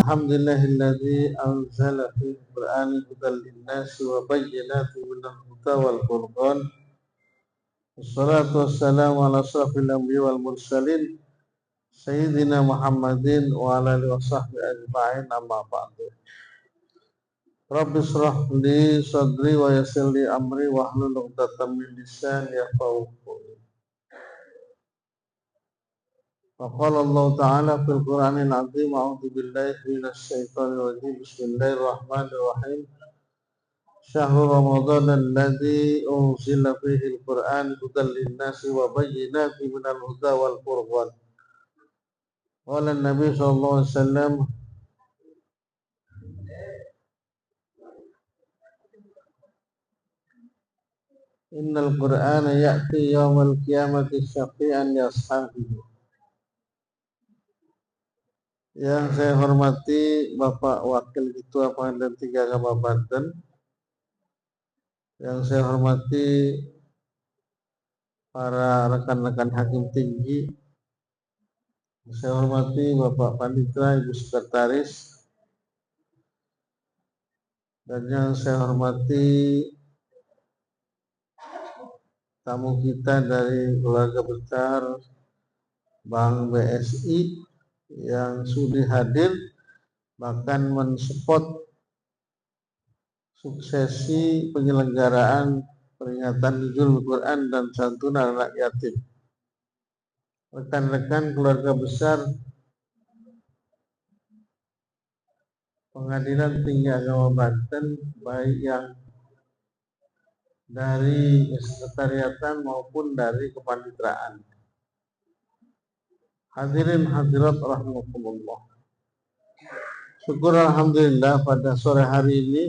Alhamdulillahilladzi anzala fil Qur'ani hudan lin-nasi wa bayyinatin minal huda wal furqan. Wassalatu wassalamu ala asyrafil anbiya'i wal mursalin sayyidina Muhammadin wa ala alihi washabbihi ajma'in, amma ba'du. Rabbi shrah li sadri wa yassir li amri wahlul 'uqdatam min lisani yafqahu qawli. Faqala Allah Ta'ala fil Qur'anil 'azim, a'udzu billahi minasy syaithanir rajim. Bismillahirrahmanirrahim. Syahrul Ramadan alladzi unzila fihi al-Qur'an hudan lin-nasi wa bayyinatin minal huda wal furqan. Qala an-nabi sallallahu alaihi wasallam, innal Qur'ana ya'ti yawmal qiyamati syafi'an li ashabihi. Yang saya hormati Bapak Wakil Ketua Pengadilan 3 Agama Banten, yang saya hormati para rekan-rekan hakim tinggi, saya hormati Bapak Panitra, Ibu Sekretaris, dan yang saya hormati tamu kita dari keluarga besar Bank BSI yang sudah hadir, bahkan mensupport suksesi penyelenggaraan peringatan Nuzul Quran dan santunan anak yatim. Rekan-rekan keluarga besar Pengadilan Tinggi Agama Banten, baik yang dari sekretariatan maupun dari kepanitraan. Hadirin hadirat rahimakumullah. Syukur alhamdulillah pada sore hari ini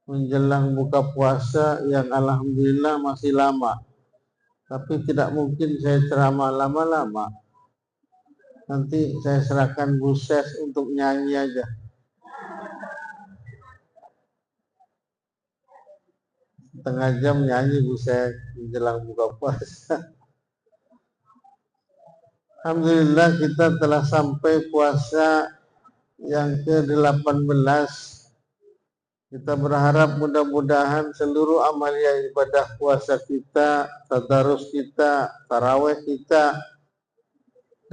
menjelang buka puasa yang alhamdulillah masih lama. Tapi tidak mungkin saya ceramah lama-lama. Nanti saya serahkan Bu Ses untuk nyanyi aja. Setengah jam nyanyi Bu Ses menjelang buka puasa. Alhamdulillah kita telah sampai puasa yang ke-18. Kita berharap mudah-mudahan seluruh amalia ibadah puasa kita, tadarus kita, tarawih kita,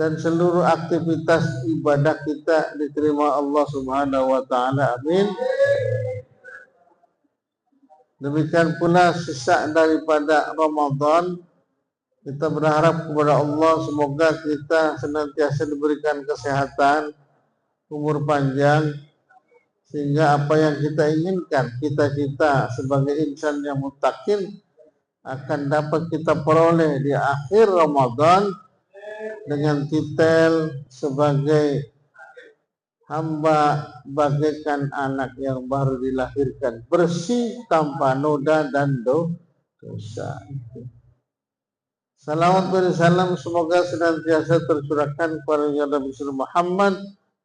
dan seluruh aktivitas ibadah kita diterima Allah Subhanahu wa Ta'ala. Amin. Demikian pula sisa daripada Ramadan, kita berharap kepada Allah semoga kita senantiasa diberikan kesehatan, umur panjang, sehingga apa yang kita inginkan, cita-cita sebagai insan yang muttaqin akan dapat kita peroleh di akhir Ramadan dengan titel sebagai hamba bagaikan anak yang baru dilahirkan, bersih tanpa noda dan dosa. Salawat dan salam semoga senantiasa tercurahkan kepada Nabi Muhammad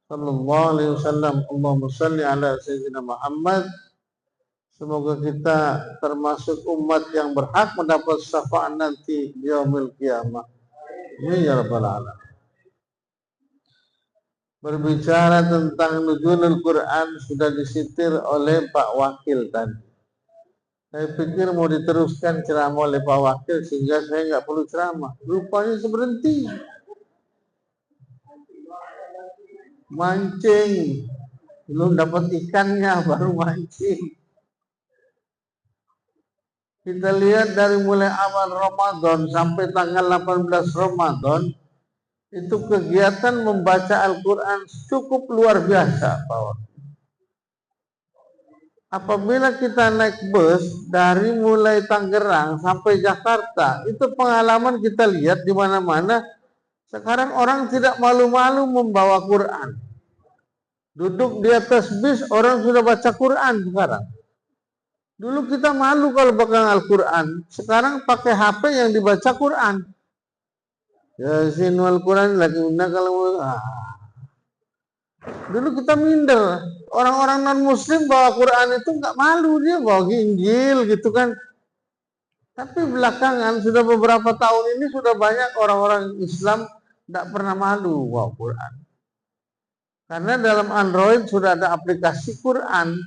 sallallahu alaihi wasallam. Allahumma shalli ala sayyidina Muhammad. Semoga kita termasuk umat yang berhak mendapat syafaat nanti di yaumil qiyamah. Amin ya rabbal alamin. Berbicara tentang nuzulul Quran sudah disitir oleh Pak Wakil tadi. Saya pikir mau diteruskan ceramah oleh Pak Wakil sehingga saya nggak perlu ceramah. Rupanya berhenti. Mancing. Belum dapat ikannya baru mancing. Kita lihat dari mulai awal Ramadan sampai tanggal 18 Ramadan, itu kegiatan membaca Al-Quran cukup luar biasa, Pak Wakil. Apabila kita naik bus dari mulai Tangerang sampai Jakarta, itu pengalaman kita lihat di mana-mana. Sekarang orang tidak malu-malu membawa Quran. Duduk di atas bis, orang sudah baca Quran sekarang. Dulu kita malu kalau pegang Al-Quran. Sekarang pakai HP yang dibaca Quran. Yasin wal Quran lagi kalau dulu kita minder. Orang-orang non-muslim bawa Quran itu nggak malu, dia bawa Injil gitu kan. Tapi belakangan sudah beberapa tahun ini sudah banyak orang-orang Islam tidak pernah malu bawa Quran. Karena dalam Android sudah ada aplikasi Quran.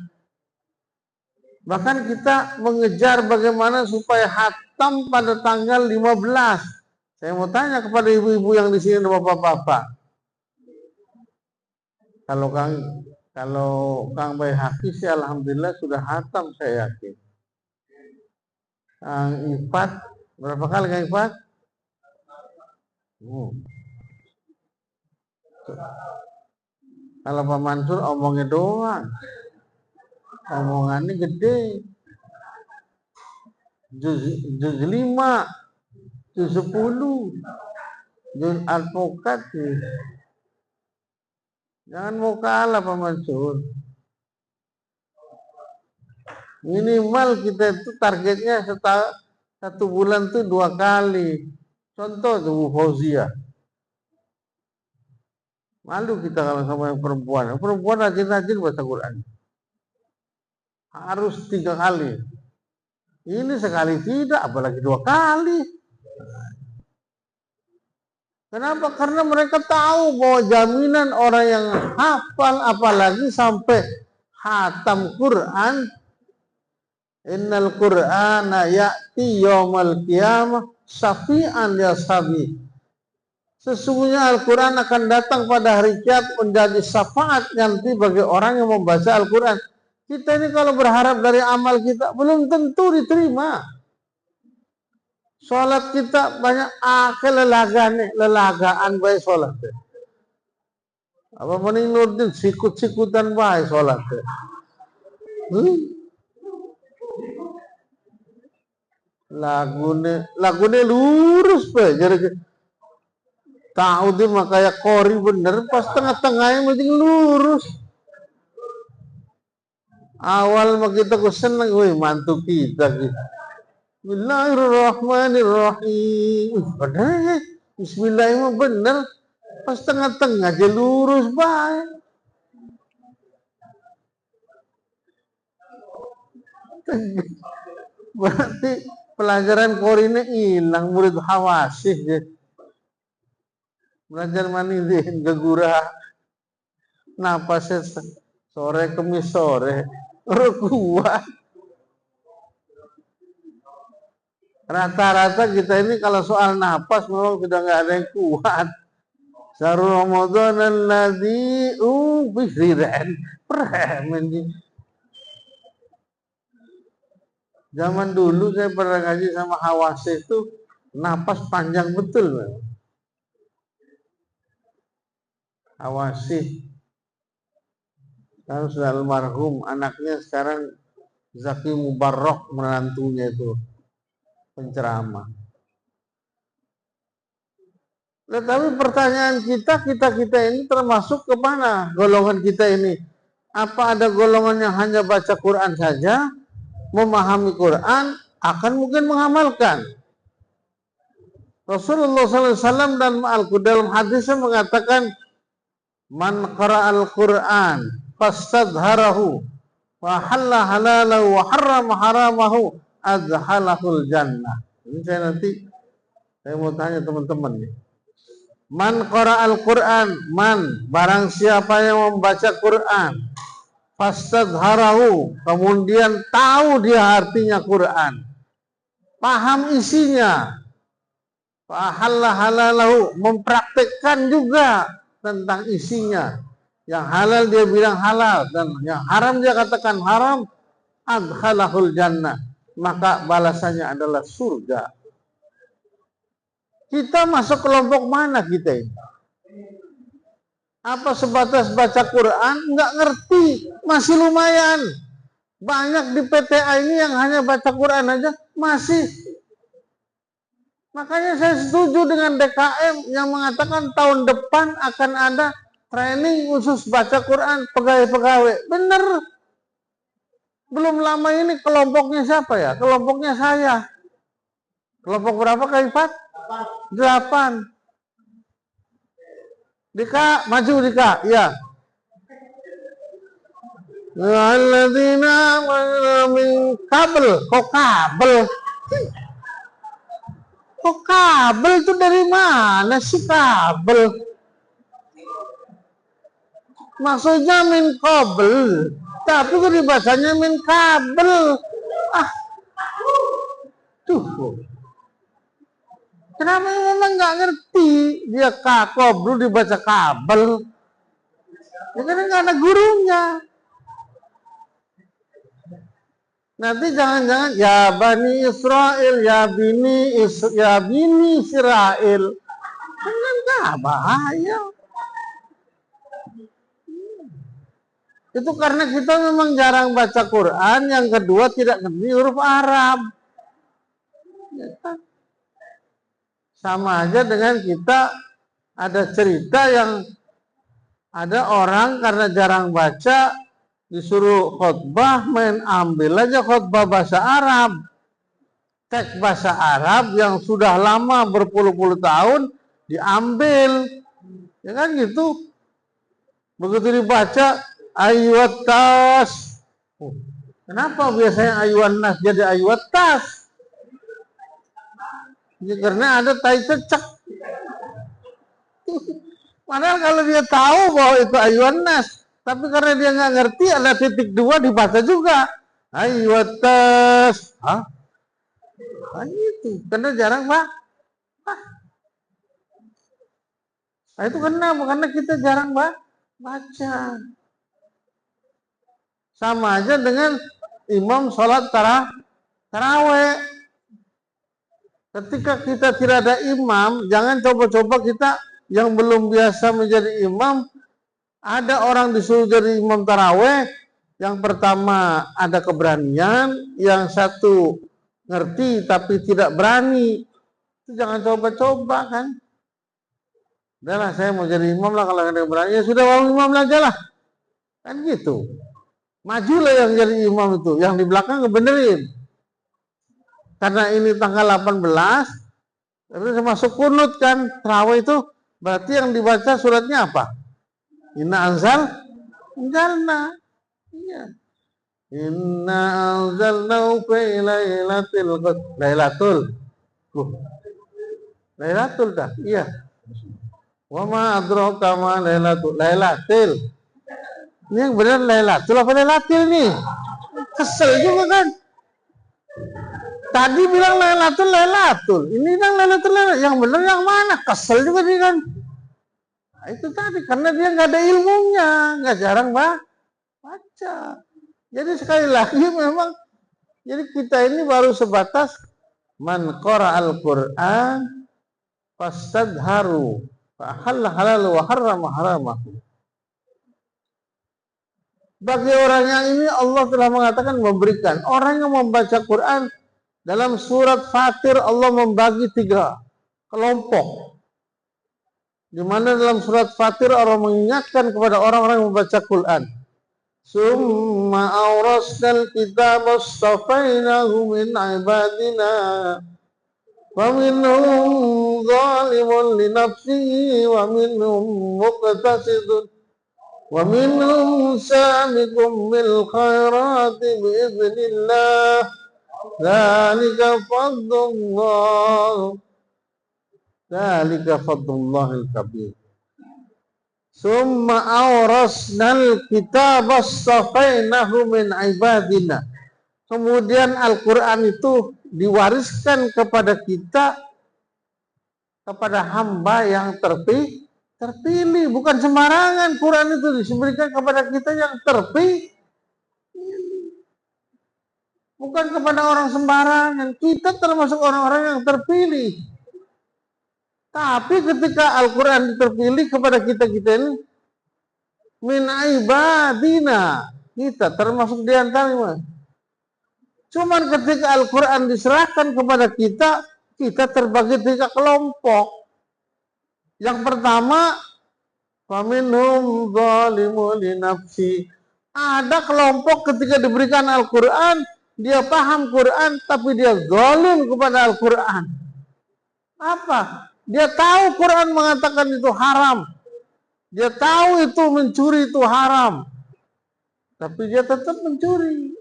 Bahkan kita mengejar bagaimana supaya hatam pada tanggal 15. Saya mau tanya kepada ibu-ibu yang di sini dan bapak-bapak. Kalau Kang Baihaqi sih alhamdulillah sudah hatam saya yakin. Kang Ifat berapa kali Kang Ifat? Kalau Pak Mansur omongnya doang. Omongannya gede. Juz 5, juz 10, juz advokat. Jangan mau kalah Pak Mansur. Minimal kita itu targetnya satu bulan tuh 2 kali. Contoh tuh Bu Fauzia. Malu kita kalau sama yang perempuan. Perempuan rajin-rajin baca Quran. Harus 3 kali. Ini sekali tidak, apalagi 2 kali. Kenapa? Karena mereka tahu bahwa jaminan orang yang hafal, apalagi sampai hatam Quran, innal Qur'ana ya'ti yaumal qiyamah syafi'an ya sabi. Sesungguhnya Al-Quran akan datang pada hari kiamat menjadi syafaat nanti bagi orang yang membaca Al-Quran. Kita ini kalau berharap dari amal kita belum tentu diterima. Sholat kita banyak lelagaan baik sholat. Apa mending nurdin sikut-sikutan baik sholat. Lagune lurus baik. Jadi tahu dia mah kayak kori bener, pas tengah-tengahnya mesti lurus. Awal mah kita ku seneng, wih mantu kita gitu. Bismillahirrahmanirrahim. Padahal Bismillahirrahmanirrahim bener, pas tengah-tengah aja lurus baik. Berarti pelajaran korinya hilang, murid hawasih gitu. Belajar manidin gegura napasnya sore kemis sore kuat. Rata-rata kita ini kalau soal napas memang sudah nggak ada yang kuat. Syahrul Ramadan alladzi bihriran premen. Zaman dulu saya pernah ngaji sama Hawasih itu napas panjang betul. Awasih kan sudah almarhum, anaknya sekarang Zaki Mubarok menantunya itu penceramah. Tetapi pertanyaan kita ini termasuk ke mana golongan kita ini? Apa ada golongan yang hanya baca Quran saja, memahami Quran, akan mungkin mengamalkan? Rasulullah SAW dan dalam hadisnya mengatakan, man qara'al Qur'an fastadharahu wa halla halalahu wa harrama haramahu adhalahul jannah. Ini saya mau tanya teman-teman nih. Man qara'al Qur'an, barang siapa yang membaca Quran, fastadharahu, kemudian tahu dia artinya Quran, paham isinya, fa halla halalahu, mempraktekkan juga tentang isinya. Yang halal dia bilang halal, dan yang haram dia katakan haram, adkhalahul jannah, maka balasannya adalah surga. Kita masuk kelompok mana kita ini? Apa sebatas baca Quran? Nggak ngerti, masih lumayan. Banyak di PTA ini yang hanya baca Quran aja, masih. Makanya saya setuju dengan DKM yang mengatakan tahun depan akan ada training khusus baca Quran pegawai-pegawai. Bener. Belum lama ini kelompoknya siapa ya? Kelompoknya saya. Kelompok berapa Kak Ifat? 8. Dika, maju Dika. Ya. Alladzina min kabel. Kok kabel? Kok kabel itu dari mana sih kabel? Maksudnya min qabl, tapi kok dibacanya min kabel. Tuh. Kenapa memang nggak ngerti? Dia qablu dibaca kabel. Ya karena nggak ada gurunya. Nanti jangan-jangan ya Bani Israel, ya bini Israel. Kan nggak bahaya. Itu karena kita memang jarang baca Quran, yang kedua tidak ngerti huruf Arab. Ya kan? Sama aja dengan kita ada cerita yang ada orang karena jarang baca disuruh khutbah, main ambil aja khutbah bahasa Arab. Teks bahasa Arab yang sudah lama berpuluh-puluh tahun diambil. Ya kan gitu. Begitu dibaca ayuat tas. Kenapa biasanya ayuan nas jadi ayuat tas? Ya, karena ada tai cecek. Padahal kalau dia tahu bahwa itu ayuan nas, tapi karena dia nggak ngerti ada titik dua dibaca juga ayuat tas. Nah, itu karena jarang pak. Nah, itu kenapa? Karena kita jarang baca. Sama aja dengan imam sholat taraweh. Ketika kita tidak ada imam, jangan coba-coba kita yang belum biasa menjadi imam, ada orang disuruh jadi imam taraweh. Yang pertama ada keberanian, yang satu ngerti tapi tidak berani. Itu jangan coba-coba kan. Udahlah saya mau jadi imam lah, kalau ada berani ya sudah mau imam aja lah. Kan gitu. Majulah yang jadi imam itu, yang di belakang ngebenerin. Karena ini tanggal 18, terus masuk kunut kan, tarawih itu berarti yang dibaca suratnya apa? Inna anzalna. Iya. Inna anzalna fi lailatul dah. Iya. Wa ma adraka ma lailatul. Ini yang benar lailatul apa lailatul nih? Kesel juga kan. Tadi bilang lailatul. Ini bilang lailatul. Yang benar yang mana? Kesel juga nih kan. Nah, itu tadi karena dia nggak ada ilmunya, nggak jarang baca. Jadi sekali lagi memang, jadi kita ini baru sebatas man qara'al Qur'an fastadharu fa halal halal wa harrama haramahu. Bagi orang yang ini Allah telah mengatakan memberikan. Orang yang membaca Quran dalam surat Fatir Allah membagi 3 kelompok. Di mana dalam surat Fatir Allah mengingatkan kepada orang-orang yang membaca Quran. Summa awrasnal kitab astafainahu min ibadina. Wa minhum zalimun li nafsihi wa minhum muqtasidun. Wa minhum sabiqun bil khairati biiznillah. Dzalika fadlullahil kabir. Summa awrasnal kitaba astafainahu min ibadina. Kemudian Al-Quran itu diwariskan kepada kita, kepada hamba yang terpilih. Bukan sembarangan. Quran itu diberikan kepada kita yang terpilih, bukan kepada orang sembarangan. Kita termasuk orang-orang yang terpilih. Tapi ketika Al-Quran terpilih kepada kita-kita ini, min ibadina, kita termasuk di antaranya. Cuman ketika Al-Quran diserahkan kepada kita, kita terbagi 3 kelompok. Yang pertama, faminhum zalimun li nafsi. Ada kelompok ketika diberikan Al-Quran, dia paham Quran, tapi dia zalim kepada Al-Quran. Apa? Dia tahu Quran mengatakan itu haram. Dia tahu itu mencuri itu haram. Tapi dia tetap mencuri.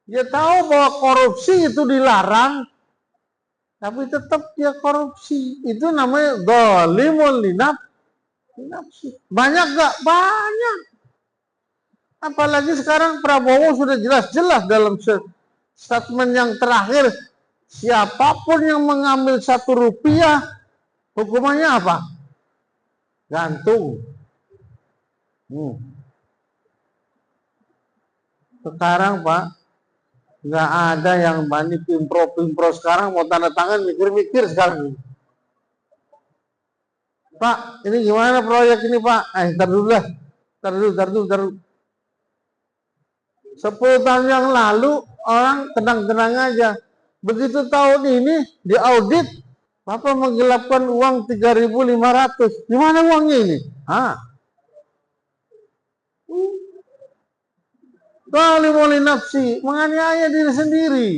Dia tahu bahwa korupsi itu dilarang. Tapi tetap dia korupsi. Itu namanya zalimun li nafsi. Banyak gak? Banyak. Apalagi sekarang Prabowo sudah jelas-jelas dalam statement yang terakhir, siapapun yang mengambil 1 rupiah, hukumannya apa? Gantung. Sekarang Pak, nggak ada yang bani pimpro sekarang mau tanda tangan mikir-mikir sekarang. Pak, ini gimana proyek ini Pak? Ntar dulu lah. Ntar dulu. 10 tahun yang lalu orang tenang-tenang aja. Begitu tahun ini diaudit, Bapak menggelapkan uang 3.500. Gimana uangnya ini? Zalimul nafsi, menganiaya diri sendiri.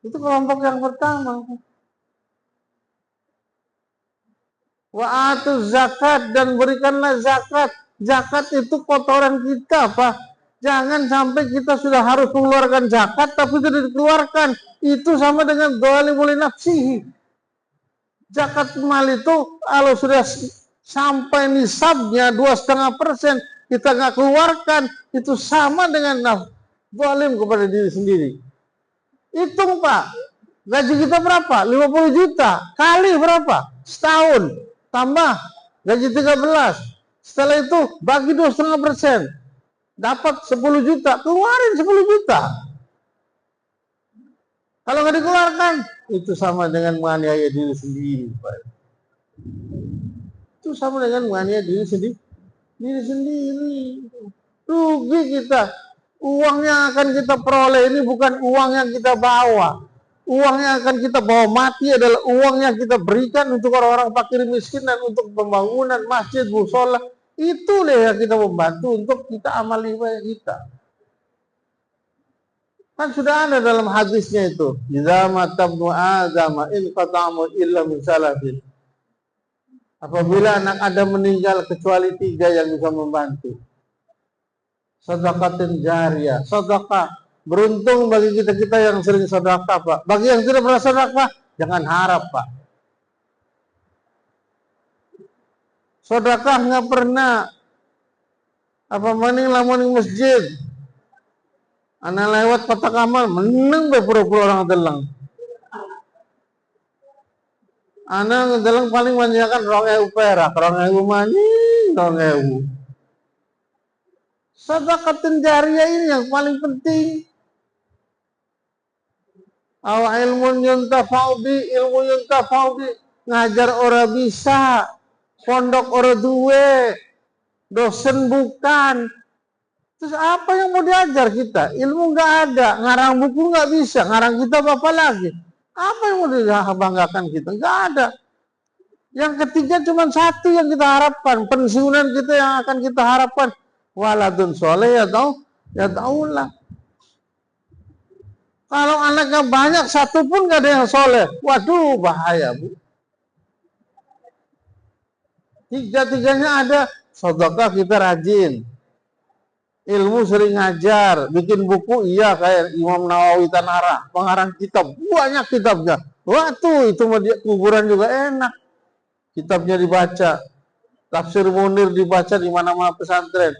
Itu kelompok yang pertama. Wa atuz zakat, dan berikanlah zakat. Zakat itu kotoran kita, Pak. Jangan sampai kita sudah harus mengeluarkan zakat tapi tidak dikeluarkan. Itu sama dengan zalimul nafsi. Zakat mal itu kalau sudah sampai nisabnya 2,5% kita nggak keluarkan, itu sama dengan zalim kepada diri sendiri. Hitung Pak, gaji kita berapa? 50 juta. Kali berapa? Setahun. Tambah gaji 13. Setelah itu bagi 2,5%. Dapat 10 juta. Keluarin 10 juta. Kalau nggak dikeluarkan, itu sama dengan menganiaya diri sendiri, Pak. Itu sama dengan menganiaya diri sendiri. Rugi kita. Uang yang akan kita peroleh ini bukan uang yang kita bawa. Uang yang akan kita bawa mati adalah uang yang kita berikan untuk orang-orang fakir miskin dan untuk pembangunan masjid, musola. Itulah yang kita membantu untuk kita amal ibadah kita. Kan sudah ada dalam hadisnya itu. Idza matabnu Adam in qata'amu illa min salatin. Apabila anak Adam meninggal kecuali 3 yang bisa membantu. Sedekatin jariyah, sedekah. Beruntung bagi kita yang sering sedekah, Pak. Bagi yang tidak pernah sedekah, jangan harap, Pak. Sedekah nggak pernah. Apa maning lamuning masjid. Anak lewat kotak amal, meneng pura-pura orang telang. Anak telang paling menjakan 2.000 perak, 2.000 maning, 2.000. Sedekatin jariyah ini yang paling penting. Ilmu yuntafa'u bi, ngajar orang bisa, pondok orang duwe, dosen bukan. Terus apa yang mau diajar kita? Ilmu nggak ada, ngarang buku nggak bisa, ngarang kitab apa lagi? Apa yang mau dibanggakan kita? Nggak ada. Yang ketiga cuma 1 yang kita harapkan, pensiunan kita yang akan kita harapkan. Waladun soleh ya taulah. Kalau anaknya banyak 1 pun nggak ada yang soleh, waduh bahaya Bu. 3-tiganya ada. Sedekah kita rajin, ilmu sering ngajar, bikin buku iya kayak Imam Nawawi Tanara, pengarang kitab banyak kitabnya. Waktu itu kuburan juga enak, kitabnya dibaca, tafsir Munir dibaca di mana-mana pesantren.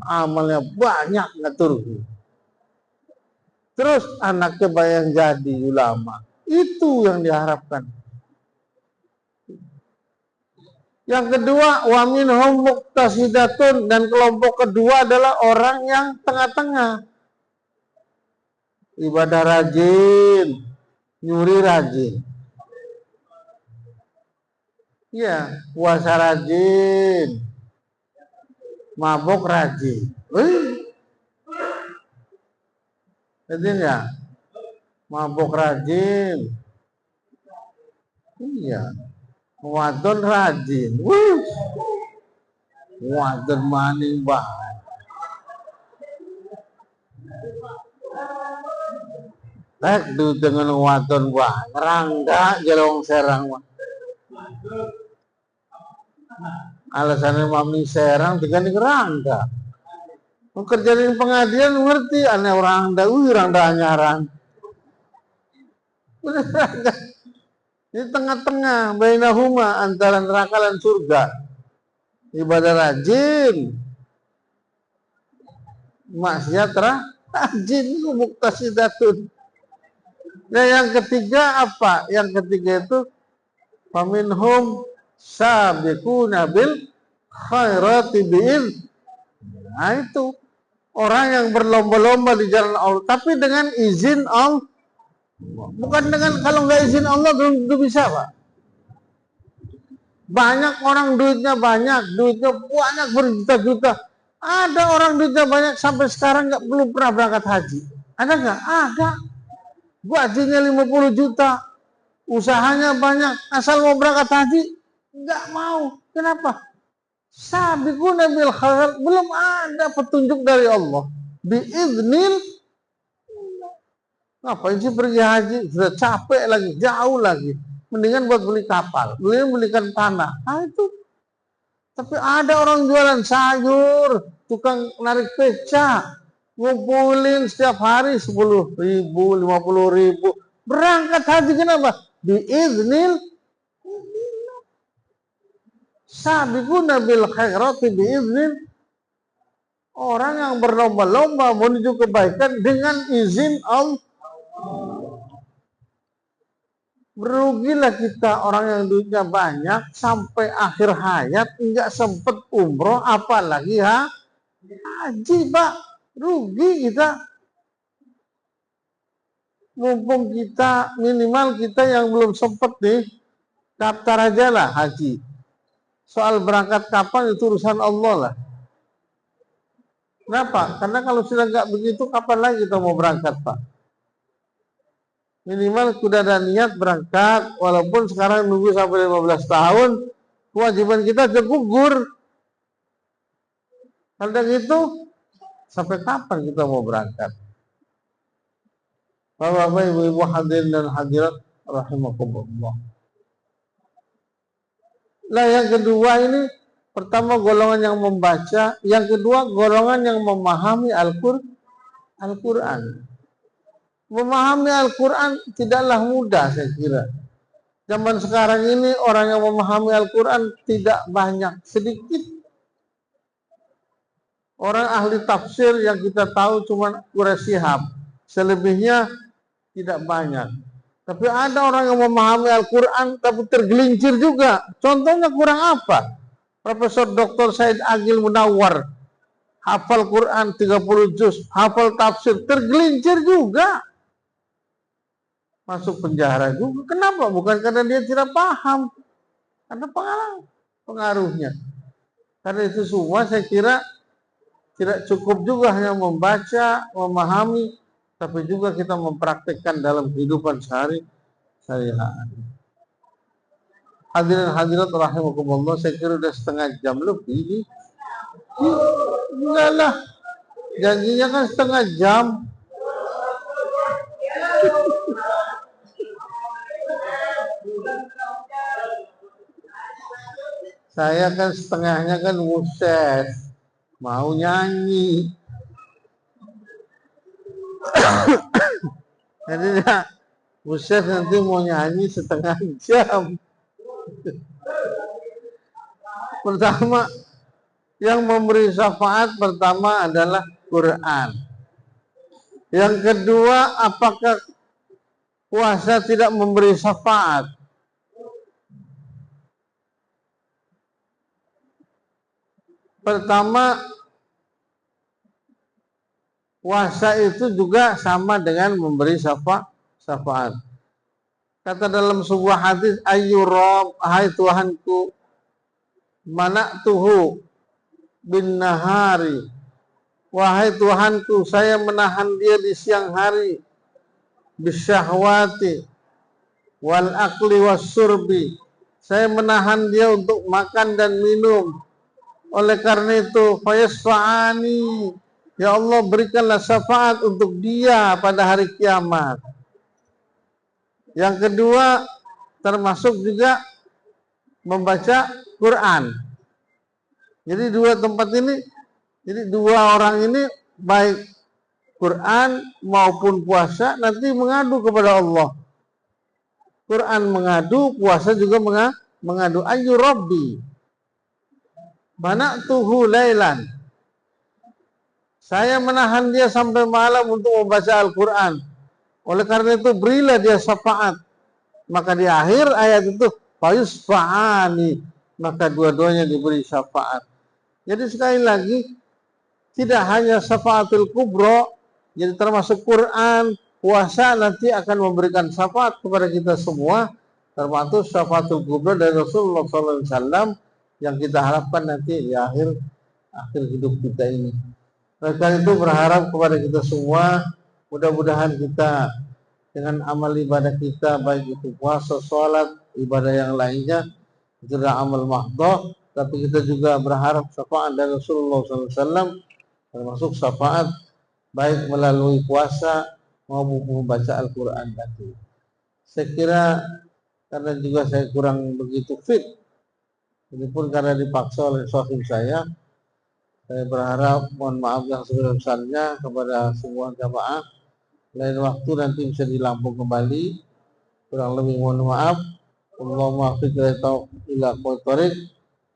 Amalnya banyak ngatur. Terus anaknya bayang jadi ulama. Itu yang diharapkan. Yang kedua, wa minhum muqtasidatun, dan kelompok kedua adalah orang yang tengah-tengah. Ibadah rajin, nyuri rajin. Ya, puasa rajin, mabuk rajin. Jadi ya, mabuk rajin. Iya. Wadon rajin. Wadon maning banget. Tek du dengan wadon banget. Rangga jelong serang. Alasannya mami serang dengan rangga. Kerjaan pengadilan ngerti aneh orang Rangda anyaran. Rangga. Di tengah-tengah bainahuma antara neraka dan surga. ibadah rajin, maksiat rajin, muqtasidatun. Nah yang ketiga apa? Yang ketiga itu faminhum sabiquna bil khairati bi'idz. Nah itu orang yang berlomba-lomba di jalan Allah, tapi dengan izin Allah. Bukan dengan, kalau nggak izin Allah belum tentu bisa, Pak. Banyak orang duitnya banyak berjuta-juta. Ada orang duitnya banyak sampai sekarang belum pernah berangkat haji. Ada nggak? Ada. Gajinya 50 juta, usahanya banyak, asal mau berangkat haji nggak mau. Kenapa? Sabiquna bil khairat, belum ada petunjuk dari Allah. Biiznil, ngapain sih pergi haji? Sudah capek lagi, jauh lagi. Mendingan buat beli kapal, belikan tanah. Nah itu. Tapi ada orang jualan sayur, tukang narik beca, ngumpulin setiap hari 10.000, 50.000. Berangkat haji kenapa? Biiznil, sabiquna bil khairati biiznil. Orang yang berlomba-lomba menuju kebaikan dengan izin Allah. Berugilah kita orang yang duitnya banyak sampai akhir hayat enggak sempet umroh, apalagi haji, Pak. Rugi kita. Mumpung kita, minimal kita yang belum sempet nih, daftar aja lah haji. Soal berangkat kapan itu urusan Allah lah. Kenapa? Karena kalau sudah nggak begitu, kapan lagi kita mau berangkat, Pak? Minimal sudah ada niat berangkat, walaupun sekarang nunggu sampai 15 tahun, kewajiban kita sudah gugur. Kalau gitu, sampai kapan kita mau berangkat? Bapak-bapak, ibu-ibu hadirin dan hadirat rahimakumullah. Nah yang kedua ini, pertama golongan yang membaca, yang kedua golongan yang memahami Al-Quran. Memahami Al-Quran tidaklah mudah, saya kira. Zaman sekarang ini orang yang memahami Al-Quran tidak banyak, sedikit. Orang ahli tafsir yang kita tahu cuma Quraisy Shihab, selebihnya tidak banyak. Tapi ada orang yang memahami Al-Quran tapi tergelincir juga. Contohnya kurang apa? Profesor Dr. Said Agil Munawar, hafal Quran 30 juz, hafal tafsir, tergelincir juga. Masuk penjara juga. Kenapa? Bukan karena dia tidak paham, karena pengaruhnya. Karena itu semua saya kira tidak cukup juga hanya membaca, memahami, tapi juga kita mempraktikkan dalam kehidupan sehari-hari. Hadirin hadirat rahimakumullah, saya kira udah setengah jam lebih. Enggak lah, janjinya kan setengah jam. Saya kan setengahnya kan muses, mau nyanyi. Jadi ya, muses nanti mau nyanyi setengah jam. Pertama, yang memberi syafaat pertama adalah Quran. Yang kedua, apakah puasa tidak memberi syafaat? Pertama, puasa itu juga sama dengan memberi syafaat. Kata dalam sebuah hadis, ayu Rabb, hai Tuhanku, mana'tuhu bin nahari, wahai Tuhanku, saya menahan dia di siang hari, bisyahwati wal akli was surbi, saya menahan dia untuk makan dan minum. Oleh karena itu, fayasfa'ani, ya Allah berikanlah syafaat untuk dia pada hari kiamat. Yang kedua, termasuk juga membaca Quran. Jadi dua tempat ini, jadi dua orang ini baik Quran maupun puasa nanti mengadu kepada Allah. Quran mengadu, puasa juga mengadu. Ayu Rabbi, mana'tuhu lailan. Saya menahan dia sampai malam untuk membaca Al-Quran. Oleh karena itu berilah dia syafaat. Maka di akhir ayat itu fayusfa'ani, maka dua-duanya diberi syafaat. Jadi sekali lagi tidak hanya syafaatul kubro, jadi termasuk Quran, puasa nanti akan memberikan syafaat kepada kita semua, termasuk syafaatul kubro dari Rasulullah SAW yang kita harapkan nanti di akhir hidup kita ini. Oleh itu berharap kepada kita semua, mudah-mudahan kita dengan amal ibadah kita, baik itu puasa, sholat, ibadah yang lainnya, itu adalah amal mahdoh, tapi kita juga berharap syafaat dari Rasulullah SAW, termasuk syafaat baik melalui puasa maupun membaca Al-Quran tadi. Saya kira karena juga saya kurang begitu fit, ini pun karena dipaksa oleh suami saya berharap mohon maaf yang sebesar-besarnya kepada semua jamaah. Lain waktu nanti bisa dilampung kembali. Kurang lebih mohon maaf. Allahumma fiqh ila qawtarik.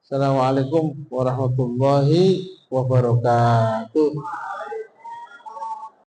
Assalamualaikum warahmatullahi wabarakatuh.